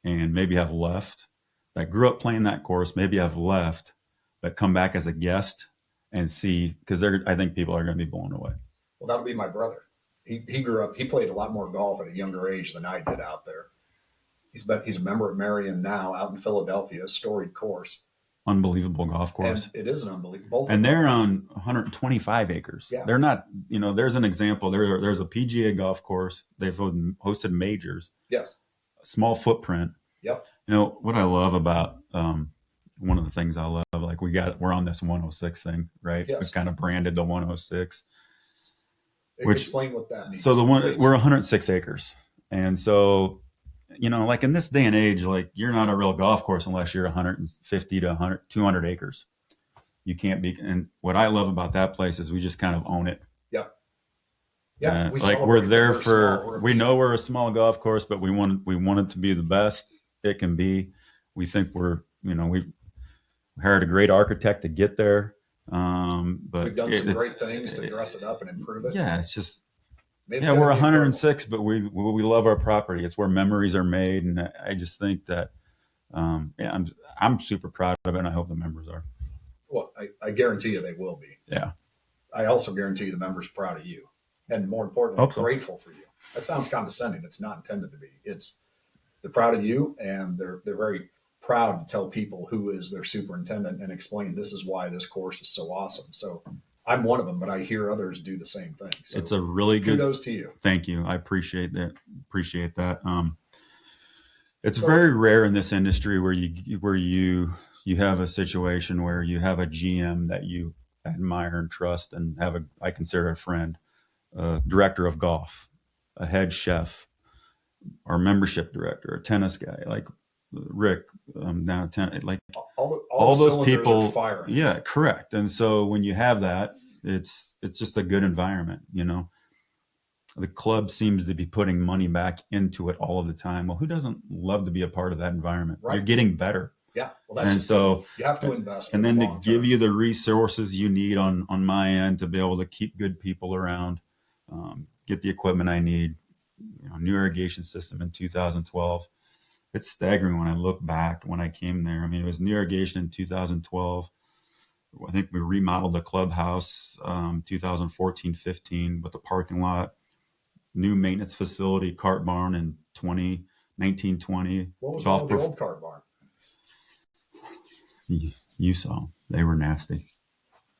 and maybe have left, that grew up playing that course, maybe have left, but come back as a guest and see, because I think people are going to be blown away. Well, that'll be my brother. He grew up. He played a lot more golf at a younger age than I did out there. He's a member of Marion now, out in Philadelphia, a storied course. Unbelievable golf course. And it is an unbelievable. And they're on 125 acres. Yeah. They're not. There's an example. There's a PGA golf course. They've hosted majors. Yes. A small footprint. Yep. What I love about one of the things I love, like we're on this 106 thing, right? Yes. We've kind of branded the 106. Explain what that means. So we're 106 acres, and so like in this day and age, like you're not a real golf course unless you're 150 to 200 acres. You can't be. And what I love about that place is we just kind of own it. Yep. Yeah. We're there we know we're a small golf course, but we want it to be the best it can be. We think we hired a great architect to get there. But we've done some great things to dress it up and improve it. Yeah, it's just we're 106, but we love our property. It's where memories are made, and I just think that I'm super proud of it, and I hope the members are. Well, I guarantee you they will be. Yeah. I also guarantee you the members are proud of you, and more importantly, grateful for you. That sounds condescending. It's not intended to be. They're proud of you, and they're very proud to tell people who is their superintendent and explain this is why this course is so awesome. So I'm one of them, but I hear others do the same thing. So it's a really good kudos to you. Thank you. I appreciate that. It's very rare in this industry where you have a situation where you have a GM that you admire and trust and I consider a friend, director of golf, a head chef, our membership director, a tennis guy, like Rick, like All all the those cylinders people. are firing. Yeah, correct. And so when you have that, it's just a good environment, The club seems to be putting money back into it all of the time. Well, who doesn't love to be a part of that environment? Right. You're getting better. Yeah. Well, that's And just so you have to invest. and for the then to long give term. you the resources you need on my end to be able to keep good people around, get the equipment I need, new irrigation system in 2012. It's staggering when I look back when I came there. I mean, it was new irrigation in 2012. I think we remodeled the clubhouse 2014, 15 with the parking lot, new maintenance facility, cart barn in 1920. What was wrong with the old cart barn? You saw they were nasty.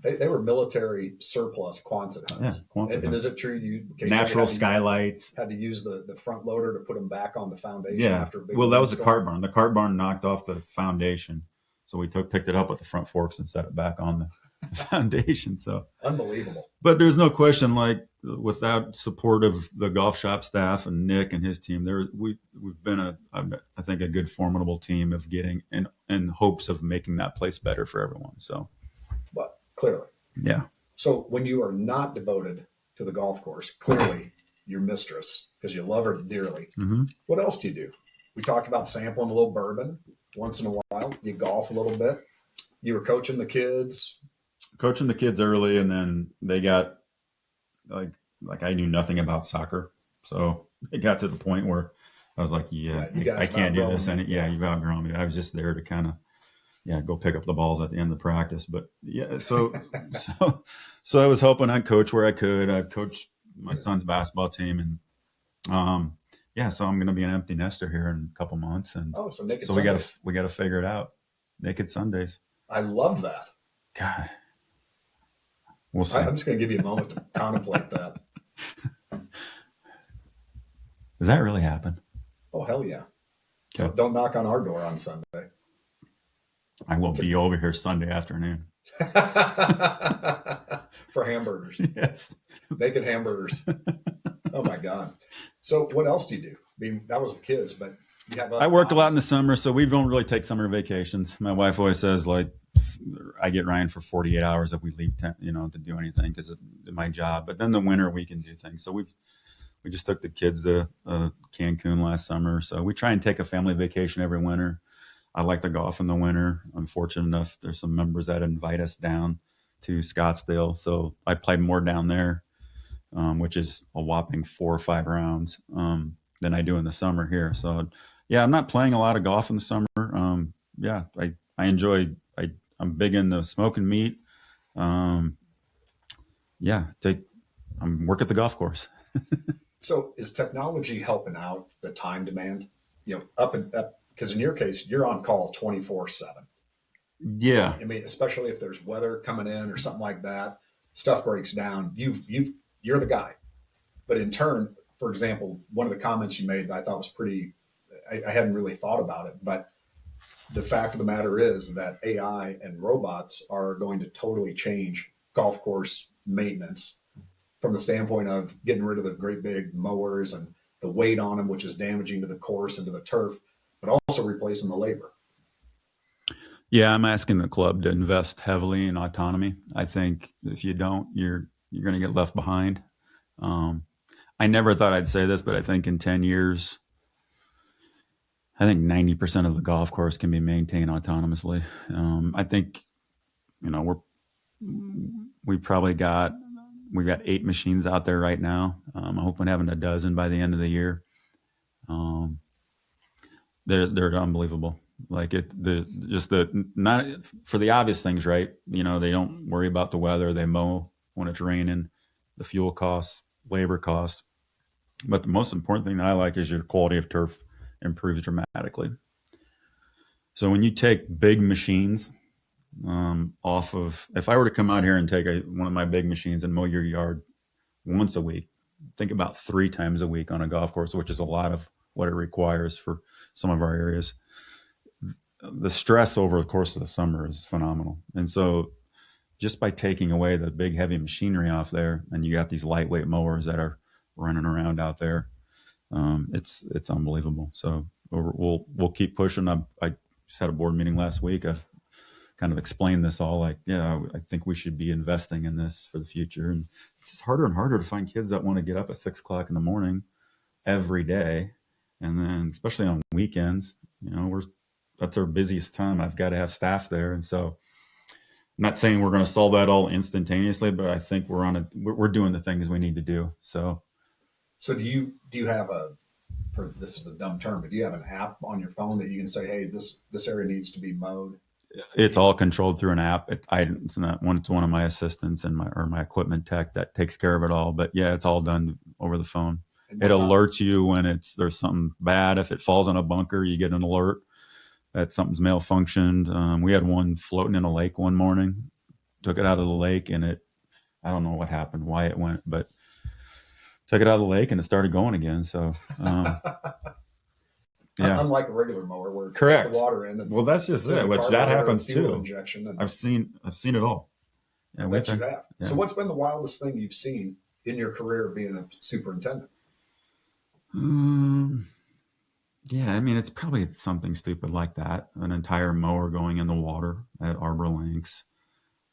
They were military surplus Quonset huts. Yeah, Quonset and huts. Is it true you Natural skylights? Had to use the front loader to put them back on the foundation Yeah. after a big Well, that was a windstorm? cart barn. The cart barn knocked off the foundation, so we picked it up with the front forks and set it back on the foundation. So unbelievable. But there's no question, like without support of the golf shop staff and Nick and his team, we've been I think a good formidable team of getting in hopes of making that place better for everyone. So, but clearly, yeah. So when you are not devoted to the golf course, clearly you're mistress because you love her dearly. Mm-hmm. What else do you do? We talked about sampling a little bourbon once in a while. You golf a little bit. You were coaching the kids. Coaching the kids early, and then they got like I knew nothing about soccer, so it got to the point where I was like, I can't do this. And you've outgrown me. I was just there to kind of go pick up the balls at the end of the practice. But so I was helping out coach where I could. I coached my son's basketball team, and so I'm going to be an empty nester here in a couple months. And so naked so Sundays. we got to figure it out. Naked Sundays. I love that. God. We'll see. I'm just going to give you a moment to contemplate that. Does that really happen? Oh, hell yeah. Okay. Don't knock on our door on Sunday. I will be over here Sunday afternoon. For hamburgers. Yes. Naked hamburgers. Oh, my God. So what else do you do? I mean, that was the kids, but you have I work a lot in the summer, so we don't really take summer vacations. My wife always says, like, I get Ryan for 48 hours if we leave, to do anything because of my job. But then the winter we can do things. So we just took the kids to Cancun last summer. So we try and take a family vacation every winter. I like to golf in the winter. I'm fortunate enough. There's some members that invite us down to Scottsdale. So I play more down there, which is a whopping 4 or 5 rounds than I do in the summer here. So I'm not playing a lot of golf in the summer. I enjoy. I'm big into smoking meat. I'm work at the golf course. So is technology helping out the time demand? Up because in your case, you're on call 24/7. Yeah. I mean, especially if there's weather coming in or something like that, stuff breaks down. You're the guy. But in turn, for example, one of the comments you made that I thought was pretty, I hadn't really thought about it, but the fact of the matter is that AI and robots are going to totally change golf course maintenance from the standpoint of getting rid of the great big mowers and the weight on them, which is damaging to the course and to the turf, but also replacing the labor. Yeah, I'm asking the club to invest heavily in autonomy. I think if you don't, you're going to get left behind. I never thought I'd say this, but I think in 10 years, I think 90% of the golf course can be maintained autonomously. I think, we've got 8 machines out there right now. I'm hoping having a dozen by the end of the year. They're unbelievable. Like not for the obvious things, right? They don't worry about the weather. They mow when it's raining, the fuel costs, labor costs. But the most important thing that I like is your quality of turf improves dramatically. So when you take big machines off of, if I were to come out here and take one of my big machines and mow your yard once a week, think about 3 times a week on a golf course, which is a lot of what it requires for some of our areas. The stress over the course of the summer is phenomenal. And so just by taking away the big heavy machinery off there, and you got these lightweight mowers that are running around out there. It's unbelievable. So we'll keep pushing. I just had a board meeting last week. I've kind of explained this all, like, yeah, I think we should be investing in this for the future. And it's just harder and harder to find kids that want to get up at 6 o'clock in the morning every day, and then especially on weekends. That's our busiest time. I've got to have staff there, and so I'm not saying we're going to solve that all instantaneously, but I think we're doing the things we need to do. So do you have this is a dumb term, but do you have an app on your phone that you can say, hey, this area needs to be mowed? it's all controlled through an app. It's not one. It's one of my assistants and my equipment tech that takes care of it all. But yeah, it's all done over the phone. It alerts you when there's something bad. If it falls on a bunker, you get an alert that something's malfunctioned. We had one floating in a lake one morning. Took it out of the lake, and I don't know what happened, why it went, but took it out of the lake and it started going again. So yeah. Unlike a regular mower where correct, take the water in. And well, that's just it. Which that happens too. Injection and I've seen it all. Yeah, I bet you have. Yeah. So what's been the wildest thing you've seen in your career being a superintendent? Yeah, I mean, it's probably something stupid like that. An entire mower going in the water at Arbor Links.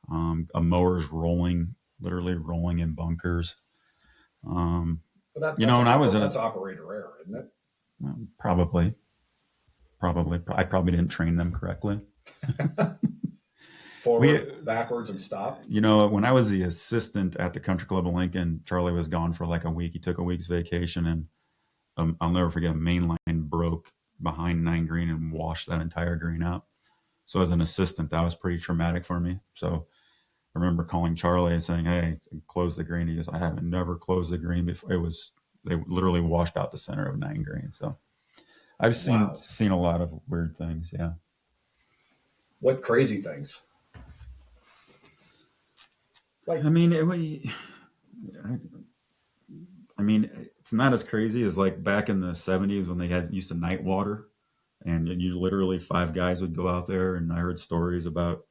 A mower's literally rolling in bunkers. But that's operator error, isn't it? Probably. I probably didn't train them correctly. Forward, backwards, and stop. When I was the assistant at the Country Club of Lincoln, Charlie was gone for like a week. He took a week's vacation, and I'll never forget, a main line broke behind 9 green and washed that entire green out. So as an assistant, that was pretty traumatic for me. So I remember calling Charlie and saying, hey, close the green. He goes, I haven't never closed the green before. They literally washed out the center of 9 green. So I've seen a lot of weird things. Yeah. What crazy things? I mean, it's not as crazy as like back in the 70s when they had used to night water, and you literally 5 guys would go out there. And I heard stories about,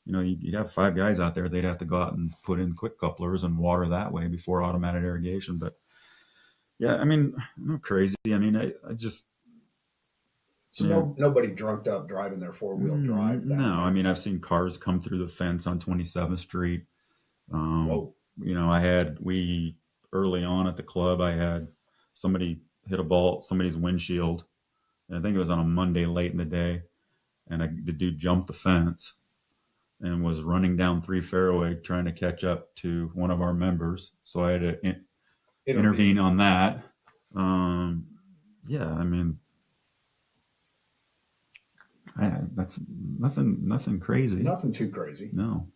you'd have 5 guys out there. They'd have to go out and put in quick couplers and water that way before automated irrigation. But yeah, I mean, I'm not crazy. I mean, I just. So nobody drunked up driving their 4-wheel drive. No, I mean, I've seen cars come through the fence on 27th Street. Whoa. Early on at the club, I had somebody hit somebody's windshield. And I think it was on a Monday late in the day. And the dude jumped the fence and was running down 3 Fairway trying to catch up to one of our members. So I had to intervene on that. Yeah, I mean, that's nothing crazy. Nothing too crazy. No.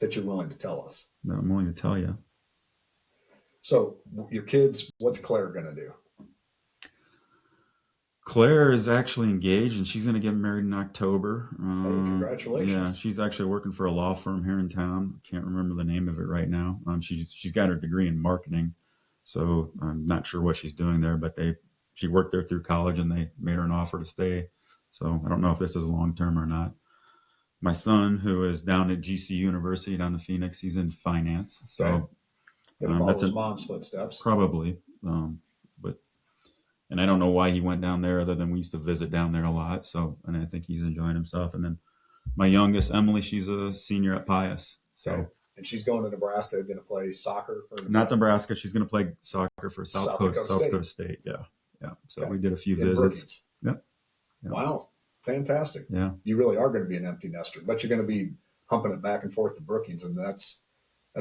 That you're willing to tell us. No, I'm willing to tell you. So your kids, what's Claire going to do? Claire is actually engaged, and she's going to get married in October. Hey, congratulations. Yeah, she's actually working for a law firm here in town. Can't remember the name of it right now. She's got her degree in marketing, so I'm not sure what she's doing there, but she worked there through college, and they made her an offer to stay. So I don't know if this is long-term or not. My son, who is down at GC University down in Phoenix, he's in finance. So okay. That's his mom's footsteps. Probably. And I don't know why he went down there other than we used to visit down there a lot. So, and I think he's enjoying himself. And then my youngest, Emily, she's a senior at Pius. So, okay. And she's going to Nebraska, going to play soccer for Nebraska. She's going to play soccer for South Dakota State. Yeah. Yeah. So we did a few visits. Yeah. Wow. Fantastic. Yeah. You really are going to be an empty nester, but you're going to be humping it back and forth to Brookings. And that's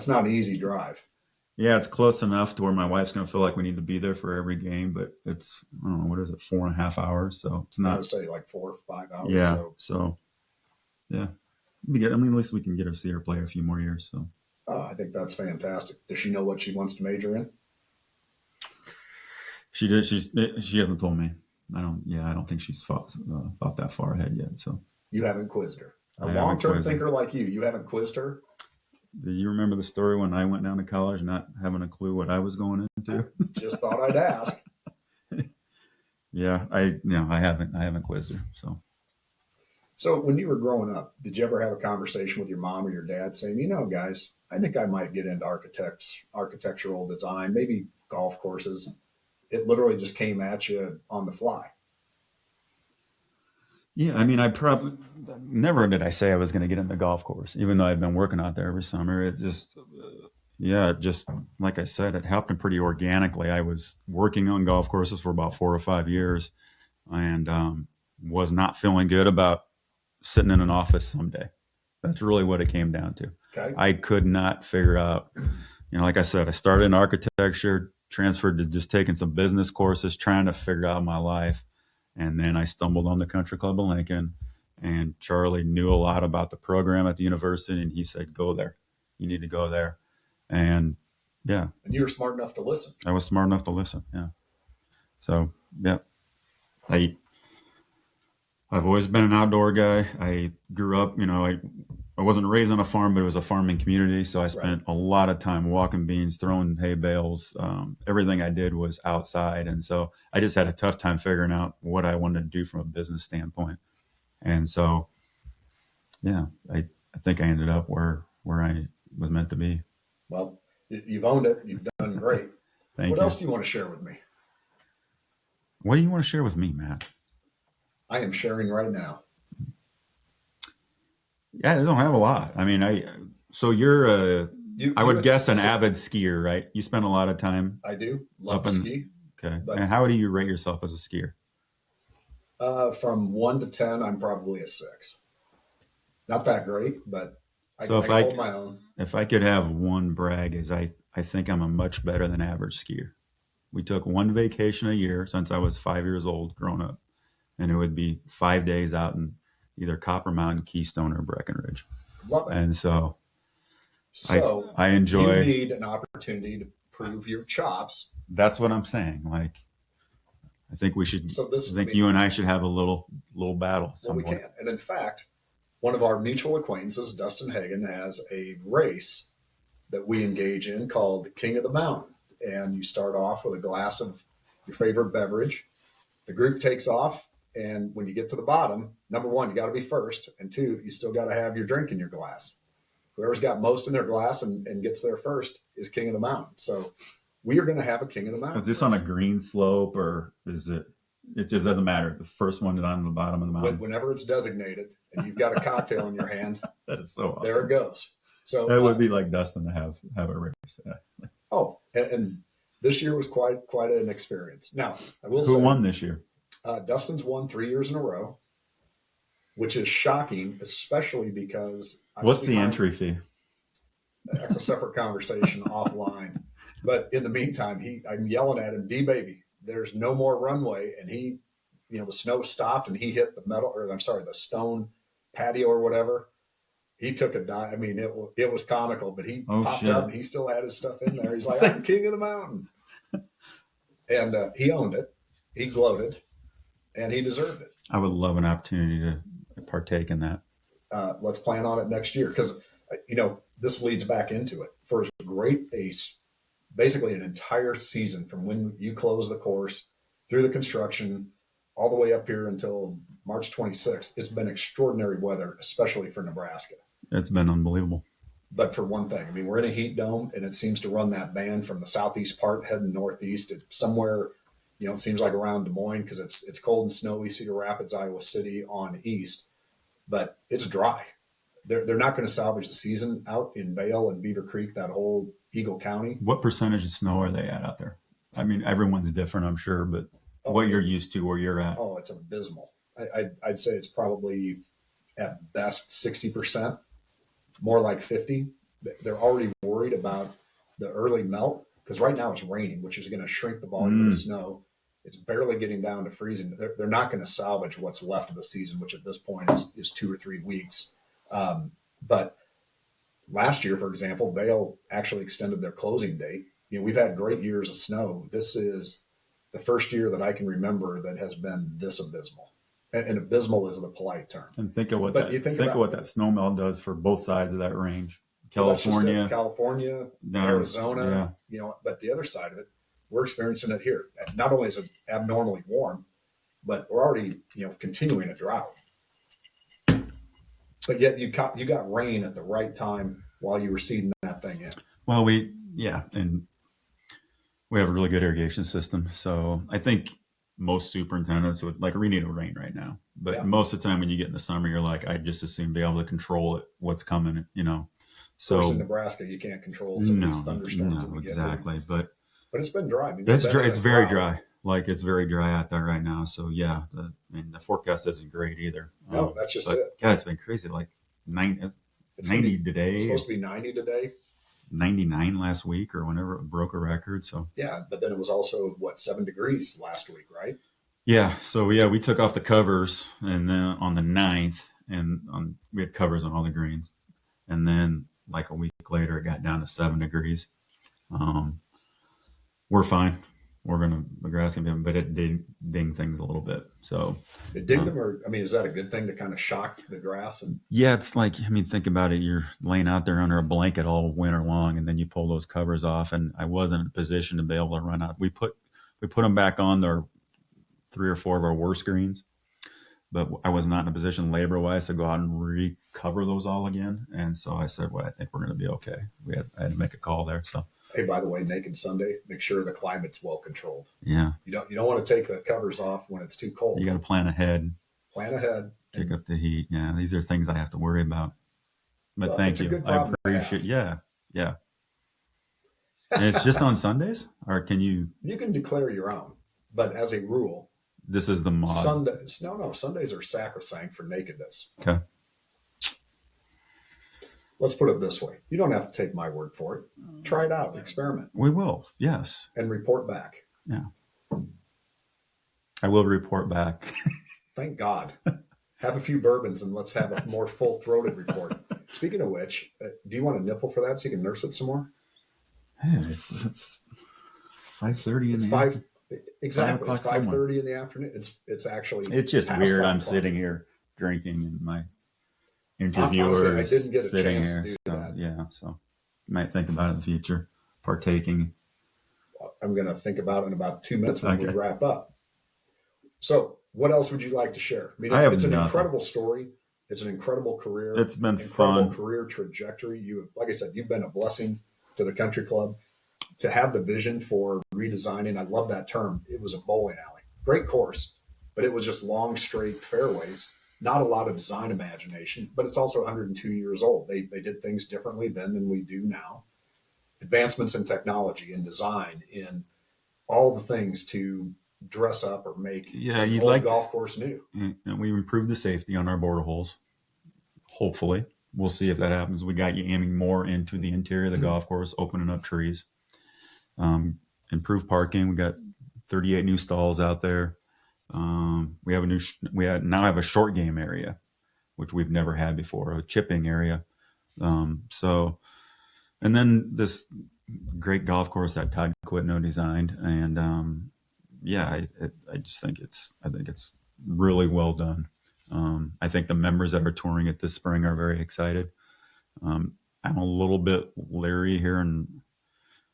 not an easy drive. Yeah, it's close enough to where my wife's going to feel like we need to be there for every game, but it's, I don't know, what is it, 4.5 hours? So it's not. I would say like 4 or 5 hours. Yeah. So yeah. At least we can get her to see her play a few more years. So. I think that's fantastic. Does she know what she wants to major in? She did. She hasn't told me. I don't think she's thought that far ahead yet. So. You haven't quizzed her. A long-term thinker like you haven't quizzed her? Do you remember the story when I went down to college not having a clue what I was going into? Just thought I'd ask. Yeah, I haven't quizzed her. So So when you were growing up, did you ever have a conversation with your mom or your dad saying, guys, I think I might get into architectural design, maybe golf courses? It literally just came at you on the fly. Yeah, I mean, I probably never did I say I was going to get in the golf course, even though I'd been working out there every summer. It just, yeah, it just like I said, it happened pretty organically. I was working on golf courses for about 4 or 5 years, and was not feeling good about sitting in an office someday. That's really what it came down to. Okay. I could not figure out, like I said, I started in architecture, transferred to just taking some business courses, trying to figure out my life. And then I stumbled on the Country Club of Lincoln, and Charlie knew a lot about the program at the university, and he said, "Go there. You need to go there." And yeah, And you were smart enough to listen. I was smart enough to listen. Yeah. So yeah, I I've always been an outdoor guy. I grew up, I wasn't raised on a farm, but it was a farming community. So I spent a lot of time walking beans, throwing hay bales. Everything I did was outside. And so I just had a tough time figuring out what I wanted to do from a business standpoint. And so, yeah, I think I ended up where I was meant to be. Well, you've owned it. You've done great. Thank What you. else do you want to share with me? What do you want to share with me, Matt? I am sharing right now. Yeah, I don't have a lot. I mean, so you're I would guess an so avid skier, right? You spend a lot of time I do love up to in, ski. okay. But And how do you rate yourself as a skier? From 1 to 10, I'm probably a 6. Not that great, but I So can hold my own. if I could have one brag, is I think I'm a much better than average skier. We took one vacation a year since I was 5 years old growing up, and it would be 5 days out in either Copper Mountain, Keystone, or Breckenridge. Love it. And so So I you enjoy. need an opportunity to prove your chops. That's what I'm saying. Like, I think we should. So this, I think you and I should have a little battle at some we point. can. And in fact, one of our mutual acquaintances, Dustin Hagen, has a race that we engage in called the King of the Mountain. And you start off with a glass of your favorite beverage. The group takes off. And when you get to the bottom, number one, you got to be first. And two, you still got to have your drink in your glass. Whoever's got most in their glass and gets there first is King of the Mountain. So we are going to have a King of the Mountain. Is this on a green slope, or is it? It just doesn't matter. The first one on the bottom of the mountain. Whenever it's designated and you've got a cocktail in your hand, that is so awesome. There it goes. So that would be like Dustin to have a race. Oh, and this year was quite an experience. Now, I will say, who won this year? Dustin's won 3 years in a row, which is shocking, especially because what's the entry fee? That's a separate conversation offline. But in the meantime, I'm yelling at him, D baby, there's no more runway. And he, the snow stopped and he hit the stone patio or whatever. He took a dive. I mean, it was comical, but he popped up and he still had his stuff in there. He's like, I'm King of the Mountain. And he owned it. He gloated and he deserved it. I would love an opportunity to partake in that. Let's plan on it next year. Because, this leads back into it. For as great basically an entire season from when you close the course through the construction all the way up here until March 26th, it's been extraordinary weather, especially for Nebraska. It's been unbelievable. But for one thing, I mean, we're in a heat dome and it seems to run that band from the southeast part heading northeast to somewhere, it seems like around Des Moines because it's cold and snowy, Cedar Rapids, Iowa City on east, but it's dry. They're not going to salvage the season out in Vail and Beaver Creek, that whole Eagle County. What percentage of snow are they at out there? I mean, everyone's different, I'm sure, but what you're used to, where you're at. Oh, it's abysmal. I'd say it's probably at best 60%, more like 50. They're already worried about the early melt because right now it's raining, which is going to shrink the volume of the snow. It's barely getting down to freezing. They're not going to salvage what's left of the season, which at this point is 2 or 3 weeks. But last year, for example, Vail actually extended their closing date. We've had great years of snow. This is the first year that I can remember that has been this abysmal. And abysmal is the polite term. And think of what that snow melt does for both sides of that range. California, Arizona, but the other side of it, we're experiencing it here. Not only is it abnormally warm, but we're already, continuing a drought. But yet you got rain at the right time while you were seeding that thing in. Well, and we have a really good irrigation system. So I think most superintendents would like, we need a rain right now. But Yeah. most of the time when you get in the summer, you're like, I just assume be able to control it, what's coming, So of course, in Nebraska, you can't control some of these thunderstorms that we exactly. get. But it's been dry. I mean, it's dry. It's very dry. Like it's very dry out there right now. So yeah, the forecast isn't great either. No, that's just it. Yeah, it's been crazy. Like 90 today. It's supposed to be 90 today. 99 last week or whenever it broke a record. So yeah, but then it was also 7 degrees last week, right? Yeah. So we took off the covers and then on the 9th and we had covers on all the greens. And then like a week later, it got down to 7 degrees. We're fine. The grass can be, but it did ding things a little bit. So it dinged them, or is that a good thing to kind of shock the grass? Yeah, it's like, think about it. You're laying out there under a blanket all winter long, and then you pull those covers off. And I wasn't in a position to be able to run out. We put them back on there 3 or 4 of our worst greens, but I was not in a position labor wise to go out and recover those all again. And so I said, well, I think we're going to be okay. I had to make a call there. So. Hey, by the way, Naked Sunday, make sure the climate's well controlled. Yeah. You don't want to take the covers off when it's too cold. You got to plan ahead. Pick up the heat. Yeah. These are things I have to worry about. But thank you. I appreciate. Yeah. Yeah. And it's just on Sundays, or can you? You can declare your own, but as a rule, this is the mod. Sundays. No. Sundays are sacrosanct for nakedness. Okay. Let's put it this way. You don't have to take my word for it. Try it out. Experiment. We will. Yes. And report back. Yeah. I will report back. Thank God. Have a few bourbons and let's have a more full-throated report. Speaking of which, do you want a nipple for that so you can nurse it some more? Hey, it's 5:30 in the afternoon. Exactly. It's 5:30 in the afternoon. It's actually. It's just weird. I'm sitting here drinking and my interviewers honestly, I didn't get a sitting chance here. to do So, that. yeah, so you might think about it in the future, partaking. I'm going to think about it in about 2 minutes when we wrap up. So, what else would you like to share? It's an incredible story. It's an incredible career. It's been incredible fun. Career trajectory. Like I said, you've been a blessing to the country club. To have the vision for redesigning, I love that term. It was a bowling alley. Great course, but it was just long, straight fairways. Not a lot of design imagination, but it's also 102 years old. They did things differently then than we do now. Advancements in technology and design, in all the things to dress up or make the golf course new. And we improved the safety on our border holes. Hopefully, we'll see if that happens. We got you aiming more into the interior of the golf course, opening up trees. Improved parking. We got 38 new stalls out there. We now have a short game area, which we've never had before, a chipping area. And then this great golf course that Todd Quitno designed. And, I just think it's really well done. I think the members that are touring it this spring are very excited. I'm a little bit leery here, and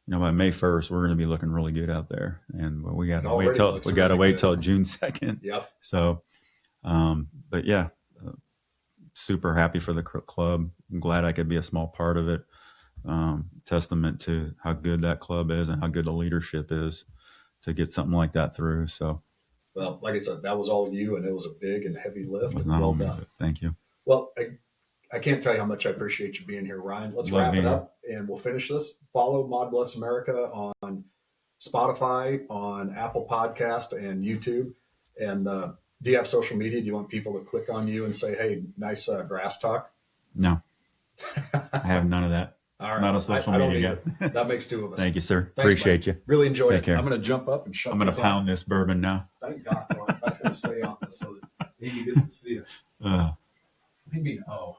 by May 1st, we're going to be looking really good out there, and we got to wait till June 2nd. Yep. So, but yeah, super happy for the club. I'm glad I could be a small part of it. Testament to how good that club is and how good the leadership is to get something like that through. So, well, like I said, that was all you, and it was a big and heavy lift. Well done. Thank you. Well, I can't tell you how much I appreciate you being here, Ryan. Let's wrap it up and we'll finish this. Follow Maude Bless America on Spotify, on Apple Podcast, and YouTube. And do you have social media? Do you want people to click on you and say, hey, nice grass talk? No, I have none of that. All right. Not a social media yet. That makes 2 of us. Thank you, sir. Thanks, appreciate man. you. Really enjoyed Take it. care. I'm going to jump up and shut I'm going to pound this bourbon now. Thank God. That's going to stay on this so that Amy gets to see it. What do you mean, oh?